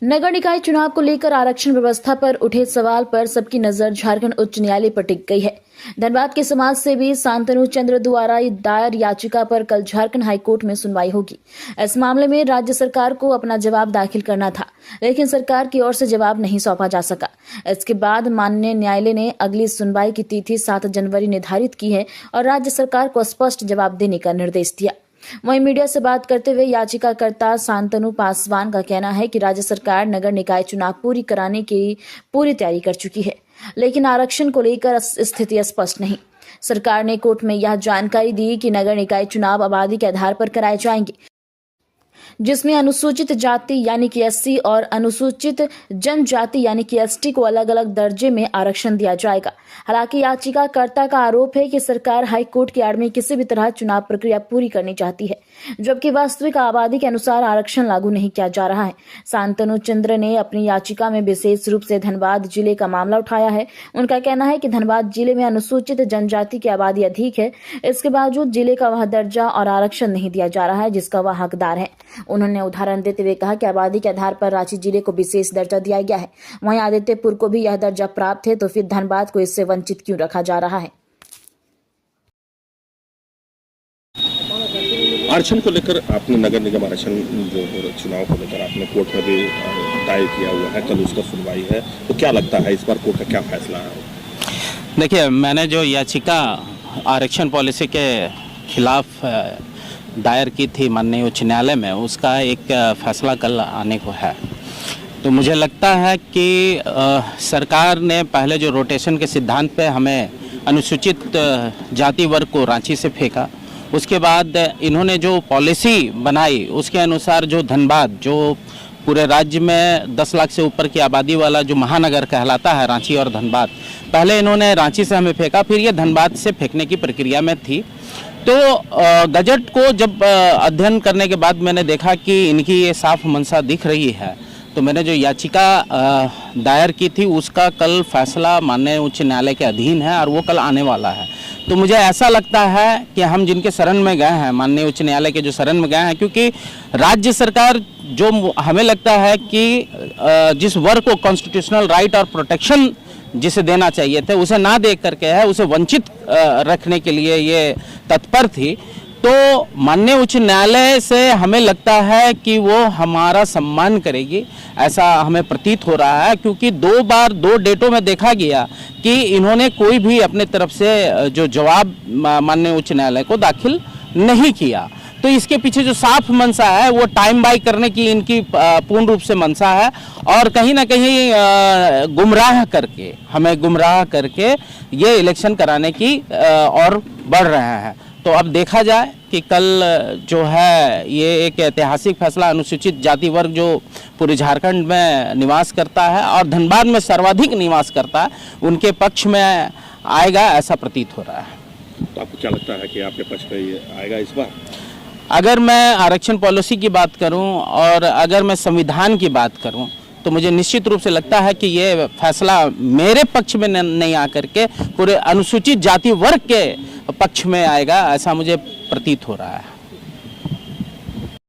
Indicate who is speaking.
Speaker 1: नगर निकाय चुनाव को लेकर आरक्षण व्यवस्था पर उठे सवाल पर सबकी नजर झारखंड उच्च न्यायालय पर टिक गई है। धनबाद के समाज सेवी शांतनु चंद्र द्वारा दायर याचिका पर कल झारखंड हाईकोर्ट में सुनवाई होगी। इस मामले में राज्य सरकार को अपना जवाब दाखिल करना था, लेकिन सरकार की ओर से जवाब नहीं सौंपा जा सका। इसके बाद माननीय न्यायालय ने अगली सुनवाई की तिथि 7 जनवरी निर्धारित की है और राज्य सरकार को स्पष्ट जवाब देने का निर्देश दिया। वहीं मीडिया से बात करते हुए याचिकाकर्ता शांतनु पासवान का कहना है कि राज्य सरकार नगर निकाय चुनाव पूरी कराने की पूरी तैयारी कर चुकी है, लेकिन आरक्षण को लेकर स्थिति स्पष्ट नहीं। सरकार ने कोर्ट में यह जानकारी दी कि नगर निकाय चुनाव आबादी के आधार पर कराए जाएंगे, जिसमें अनुसूचित जाति यानी कि एससी और अनुसूचित जनजाति यानी कि एसटी को अलग अलग दर्जे में आरक्षण दिया जाएगा। हालांकि याचिकाकर्ता का आरोप है कि सरकार हाई कोर्ट की आड़ में किसी भी तरह चुनाव प्रक्रिया पूरी करनी चाहती है, जबकि वास्तविक आबादी के अनुसार आरक्षण लागू नहीं किया जा रहा है। शांतनु चंद्र ने अपनी याचिका में विशेष रूप से धनबाद जिले का मामला उठाया है। उनका कहना है कि धनबाद जिले में अनुसूचित जनजाति की आबादी अधिक है, इसके बावजूद जिले का वह दर्जा और आरक्षण नहीं दिया जा रहा है जिसका वह हकदार है। उन्होंने उदाहरण देते हुए कहा कि आबादी के आधार पर रांची जिले को विशेष दर्जा दिया गया है, वहीं आदित्यपुर को भी यह दर्जा प्राप्त है, तो फिर धनबाद को इससे वंचित क्यों रखा जा रहा है।
Speaker 2: आरक्षण को लेकर आपने नगर निगम आरक्षण जो चुनाव को लेकर आपने कोर्ट में भी दायर किया हुआ है, कल उसका सुनवाई है, तो क्या लगता है इस बार कोर्ट का क्या फैसला है?
Speaker 3: देखिए, मैंने जो याचिका आरक्षण पॉलिसी के खिलाफ दायर की थी माननीय उच्च न्यायालय में, उसका एक फैसला कल आने को है। तो मुझे लगता है कि सरकार ने पहले जो रोटेशन के सिद्धांत पे हमें अनुसूचित जाति वर्ग को रांची से फेंका, उसके बाद इन्होंने जो पॉलिसी बनाई उसके अनुसार जो धनबाद, जो पूरे राज्य में 10 लाख से ऊपर की आबादी वाला जो महानगर कहलाता है रांची और धनबाद, पहले इन्होंने रांची से हमें फेंका, फिर ये धनबाद से फेंकने की प्रक्रिया में थी। तो गजट को जब अध्ययन करने के बाद मैंने देखा कि इनकी ये साफ मंशा दिख रही है, तो मैंने जो याचिका दायर की थी उसका कल फैसला माननीय उच्च न्यायालय के अधीन है और वो कल आने वाला है। तो मुझे ऐसा लगता है कि हम जिनके शरण में गए हैं, माननीय उच्च न्यायालय के जो शरण में गए हैं, क्योंकि राज्य सरकार जो हमें लगता है कि जिस वर्ग को कॉन्स्टिट्यूशनल राइट और प्रोटेक्शन जिसे देना चाहिए थे उसे ना दे करके है, उसे वंचित रखने के लिए ये तत्पर थी। तो माननीय उच्च न्यायालय से हमें लगता है कि वो हमारा सम्मान करेगी, ऐसा हमें प्रतीत हो रहा है, क्योंकि 2 बार 2 डेटों में देखा गया कि इन्होंने कोई भी अपने तरफ से जो जवाब माननीय उच्च न्यायालय को दाखिल नहीं किया। तो इसके पीछे जो साफ मंशा है वो टाइम बाई करने की इनकी पूर्ण रूप से मंशा है और कहीं ना कहीं गुमराह करके, हमें गुमराह करके ये इलेक्शन कराने की और बढ़ रहे हैं। तो अब देखा जाए कि कल जो है ये एक ऐतिहासिक फैसला अनुसूचित जाति वर्ग जो पूरे झारखंड में निवास करता है और धनबाद में सर्वाधिक निवास करता है, उनके पक्ष में आएगा, ऐसा प्रतीत हो रहा है।
Speaker 2: तो आपको क्या लगता है कि आपके पक्ष में ये आएगा इस बार?
Speaker 3: अगर मैं आरक्षण पॉलिसी की बात करूं और अगर मैं संविधान की बात करूं, तो मुझे निश्चित रूप से लगता है कि ये फैसला मेरे पक्ष में नहीं आकर के पूरे अनुसूचित जाति वर्ग के पक्ष में आएगा, ऐसा मुझे प्रतीत हो रहा है।